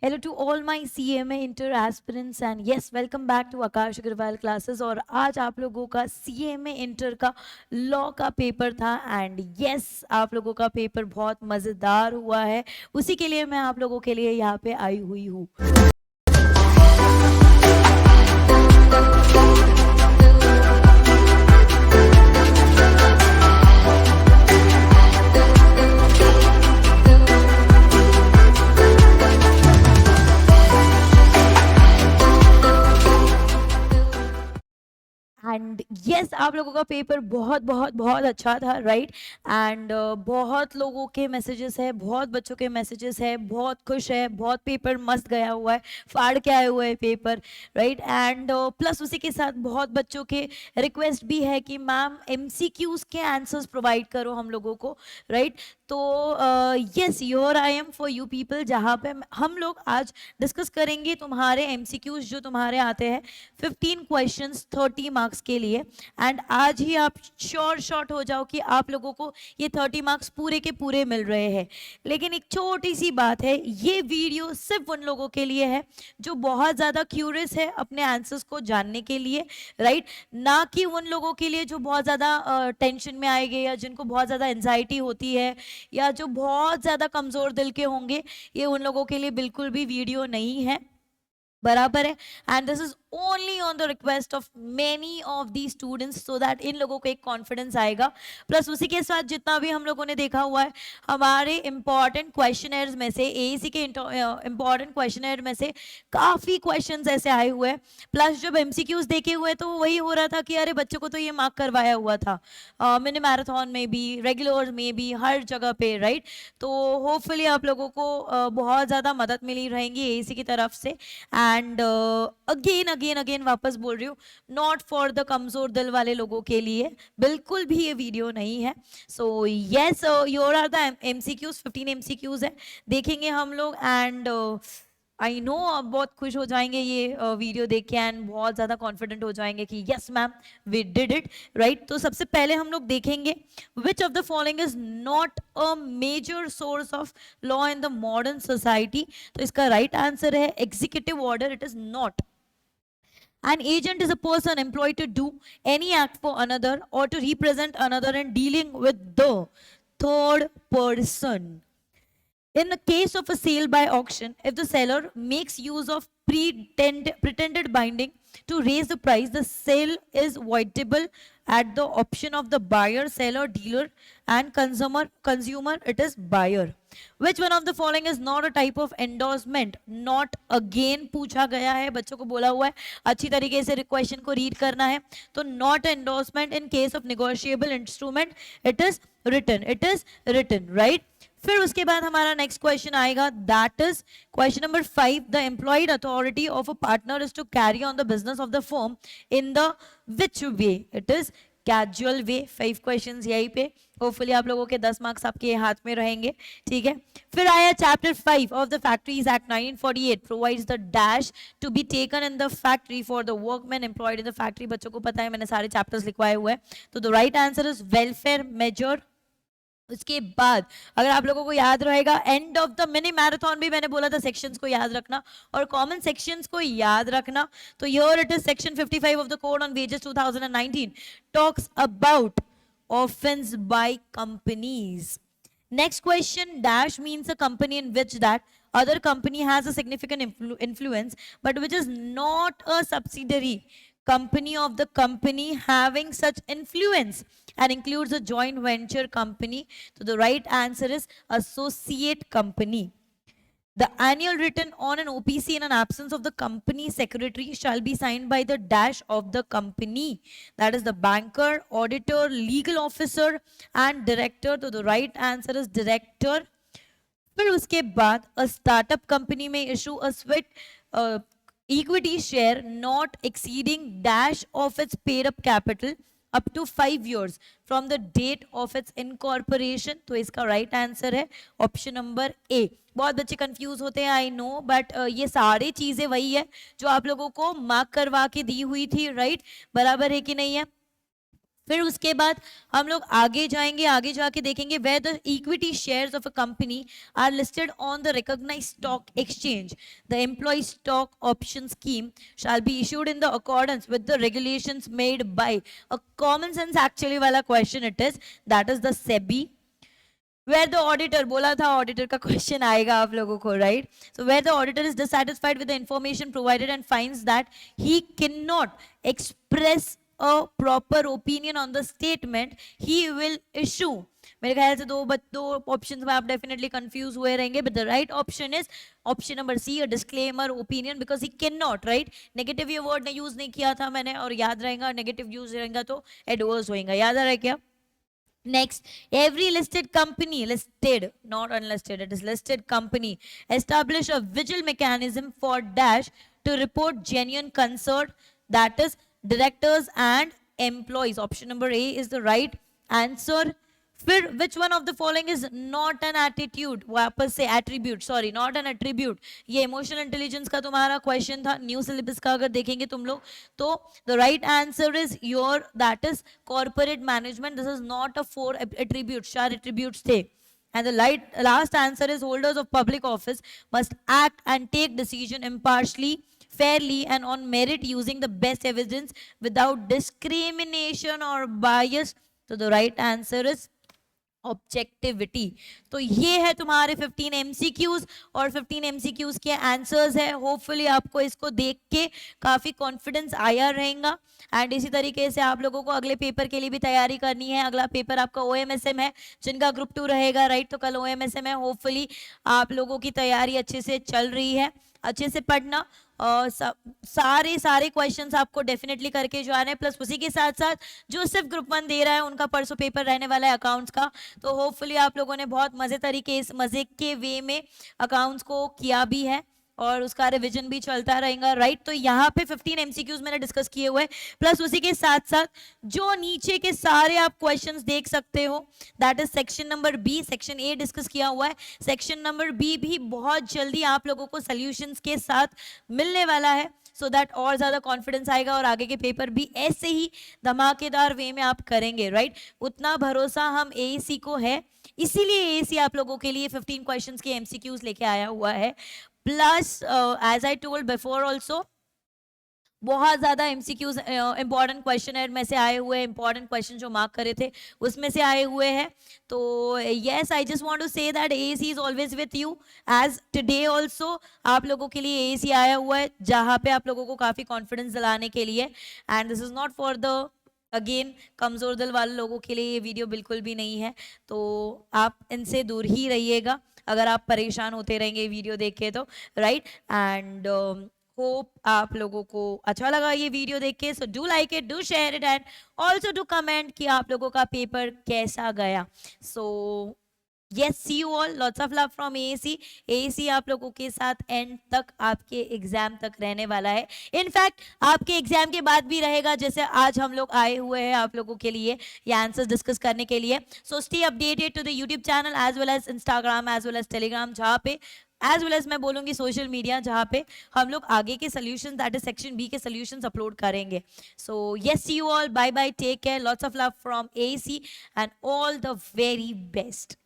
Hello to all my CMA inter aspirants and yes welcome back to Akash Agarwal classes. और आज आप लोगों का CMA इंटर का लॉ का पेपर था एंड यस आप लोगों का पेपर बहुत मज़ेदार हुआ है। उसी के लिए मैं आप लोगों के लिए यहाँ पे आई हुई हूँ। एंड यस आप लोगों का पेपर बहुत बहुत बहुत अच्छा था राइट। एंड बहुत लोगों के मैसेजेस है, बहुत बच्चों के मैसेजेस है, बहुत खुश है, बहुत पेपर मस्त गया हुआ है, फाड़ के आए हुए हैं पेपर राइट। एंड प्लस उसी के साथ बहुत बच्चों के रिक्वेस्ट भी है कि मैम MCQs के आंसर्स प्रोवाइड करो हम लोगों को राइट। तो yes your I am for you people, जहाँ पे हम लोग आज डिस्कस करेंगे तुम्हारे MCQs जो तुम्हारे आते हैं 15 क्वेश्चंस 30 मार्क्स के लिए। एंड आज ही आप श्योर शॉट हो जाओ कि आप लोगों को ये 30 मार्क्स पूरे के पूरे मिल रहे हैं। लेकिन एक छोटी सी बात है, ये वीडियो सिर्फ उन लोगों के लिए है जो बहुत ज़्यादा क्यूरियस है अपने आंसर्स को जानने के लिए राइट, ना कि उन लोगों के लिए जो बहुत ज़्यादा टेंशन में आएंगे या जिनको बहुत ज़्यादा एंजाइटी होती है या जो बहुत ज़्यादा कमज़ोर दिल के होंगे। ये उन लोगों के लिए बिल्कुल भी वीडियो नहीं है, बराबर है। And this is only on the request of many of the students so that in लोगों को एक कॉन्फिडेंस आएगा। प्लस उसी के साथ जितना भी हम लोगों ने देखा हुआ है हमारे इंपॉर्टेंट क्वेश्चनर्स में से, एएसी के इंपॉर्टेंट क्वेश्चनर में से काफ़ी क्वेश्चंस ऐसे आए हुए हैं। प्लस जब MCQs देखे हुए तो वही हो रहा था कि अरे बच्चों को तो ये मार्क करवाया हुआ था मिनी मैराथन में भी, रेगुलर में भी, हर जगह पे राइट। तो होपफुली आप लोगों को बहुत ज़्यादा मदद मिली रहेंगी एएसी की तरफ से। एंड अगेन अगेन अगेन वापस बोल रही हूँ, नॉट फॉर द कमजोर दिल वाले लोगों के लिए बिल्कुल भी ये वीडियो नहीं है। So yes your are the MCQs, 15 MCQs है, देखेंगे हम लोग। एंड आई नो आप बहुत खुश हो जाएंगे ये वीडियो देख के एंड बहुत ज़्यादा कॉन्फिडेंट हो जाएंगे कि yes ma'am we did it right. तो सबसे पहले हम लोग देखेंगे which of the following is not a major source of law in the modern society. तो इसका राइट आंसर है executive order, it is not. An agent is a person employed to do any act for another or to represent another in dealing with the third person. In the case of a sale by auction, if the seller makes use of pretended binding to raise the price, the sale is voidable at the option of the buyer, seller, dealer, and consumer. It is buyer. Which one of the following is not a type of endorsement? Not again पूछा गया है, बच्चों को बोला हुआ है अच्छी तरीके से क्वेश्चन को रीड करना है। तो not endorsement in case of negotiable instrument, it is written. It is written, right? फिर उसके बाद हमारा नेक्स्ट क्वेश्चन आएगा, that is question number 5। The employed authority of a partner is to carry on the business of the firm in the which way? It is casual way. 5 questions यहीं पे, hopefully आप लोगों के 10 marks आपके हाथ में रहेंगे, ठीक है। फिर आया chapter 5 of the factories act 1948 provides the dash to be taken in the factory for the workman employed in the factory. बच्चों को पता है मैंने सारे चैप्टर्स लिखवाए हुए हैं। तो the right answer is welfare measure. उसके बाद अगर आप लोगों को याद रहेगा end of the mini marathon भी मैंने बोला था सेक्शंस को याद रखना और कॉमन सेक्शंस को याद रखना। तो here it is section 55 of the code on wages 2019 talks about offence by companies. Next question, dash means a company in which that other company has a significant influence but which is not a subsidiary company of the company having such influence and includes a joint venture company. So the right answer is associate company. The annual written on an OPC in an absence of the company secretary shall be signed by the dash of the company. That is the banker, auditor, legal officer and director. So the right answer is director. फिर उसके बाद a startup company may issue a sweat equity share not exceeding dash of its paid up capital up to 5 years from the date of its incorporation. तो इसका right answer है option number A. बहुत बच्चे confuse होते हैं I know, but ये सारी चीजें वही है जो आप लोगों को मार्क करवा के दी हुई थी राइट, बराबर है कि नहीं है। फिर उसके बाद हम लोग आगे जाएंगे, आगे जाके देखेंगे where the equity shares of a company are listed on the recognised stock exchange the employ stock option scheme shall be issued in the accordance with the regulations made by a common sense actually वाला question it is, that is the SEBI. Where the auditor, बोला था auditor का question आएगा आप लोगों को, right? So where the auditor is dissatisfied with the information provided and finds that he cannot express a proper opinion on the statement, he will issue. मेरे ख्याल से दो ऑप्शंस में आप डेफिनेटली कंफ्यूज हुए रहेंगे, but the right option is option number C, a disclaimer opinion, because he can not, right? Negative ये word ने यूज नहीं किया था मैंने, और याद रहेगा नेगेटिव यूज रहेगा तो एडवर्स होएगा, याद आ रहा है क्या? Next, every listed company, listed, not unlisted, it is listed company, establish a vigil mechanism for dash to report genuine concern, that is directors and employees. Option number A is the right answer. फिर which one of the following is not an attitude, वापस से attribute, sorry not an attribute, ये emotional intelligence का तुम्हारा question था, new syllabus का अगर देखेंगे तुम लोग तो the right answer is your, that is corporate management. This is not a 4 attributes, 4 attributes थे. And the last answer is holders of public office must act and take decision impartially, fairly and on merit using the best evidence without discrimination or bias. So the right answer is objectivity. तो ये है तुम्हारे 15 MCQs और 15 MCQs के answers है। Hopefully आपको इसको देख के काफी कॉन्फिडेंस आया रहेगा। एंड इसी तरीके से आप लोगों को अगले पेपर के लिए भी तैयारी करनी है। अगला पेपर आपका ओएमएसएम है, जिनका ग्रुप 2 रहेगा, राइट? तो कल ओएमएसएम है। होपफुली आप लोगों की तैयारी अच्छे से चल रही है, अच्छे से पढ़ना। सारे क्वेश्चंस आपको डेफिनेटली करके जो आने, प्लस उसी के साथ साथ जो सिर्फ ग्रुप 1 दे रहा है उनका परसों पेपर रहने वाला है अकाउंट्स का। तो होपफुली आप लोगों ने बहुत मजे के वे में अकाउंट्स को किया भी है और उसका रिवीजन भी चलता रहेगा, राइट? तो यहाँ पे 15 एमसीक्यूज मैंने डिस्कस किए हुए, प्लस उसी के साथ साथ जो नीचे के सारे आप क्वेश्चंस देख सकते हो, that is section number B. Section A discuss किया हुआ है, सेक्शन नंबर बी भी बहुत जल्दी आप लोगों को सॉल्यूशंस के साथ मिलने वाला है, सो दैट और ज्यादा कॉन्फिडेंस आएगा और आगे के पेपर भी ऐसे ही धमाकेदार वे में आप करेंगे, राइट? उतना भरोसा हम एएसी को है, इसीलिए एएसी आप लोगों के लिए 15 क्वेश्चंस के एमसीक्यूज लेके आया हुआ है। Plus as I told before also, बहुत ज़्यादा एमसीक्यूज इंपॉर्टेंट क्वेश्चन में से आए हुए, इंपॉर्टेंट क्वेश्चन जो मार्क करे थे उसमें से आए हुए हैं। तो yes, I just want to say that AAC is always with you, as today also आप लोगों के लिए एएसी आया हुआ है, जहाँ पे आप लोगों को काफ़ी कॉन्फिडेंस दिलाने के लिए। And this is not for the again कमज़ोर दिल वाले लोगों के लिए ये वीडियो बिल्कुल भी नहीं है, तो आप इनसे दूर ही रहिएगा अगर आप परेशान होते रहेंगे वीडियो देख के तो, राइट? एंड होप आप लोगों को अच्छा लगा ये वीडियो देख के। So do like it, do share it and also do comment कि आप लोगों का पेपर कैसा गया। सो yes, see you all, lots of love from AAC आप लोगों के साथ एंड तक आपके एग्जाम तक रहने वाला है। इनफैक्ट आपके एग्जाम के बाद भी रहेगा, जैसे आज हम लोग आए हुए हैं आप लोगों के लिए ये आंसर्स डिस्कस करने के लिए। So stay updated to the YouTube channel as well as Instagram as well as Telegram, जहाँ पे एज वेल एज मैं बोलूँगी सोशल मीडिया, जहाँ पे हम लोग आगे के solution that is section B के सोल्यूशंस अपलोड करेंगे। So yes, see you all, bye bye, take care, lots of love from AAC and all the very best.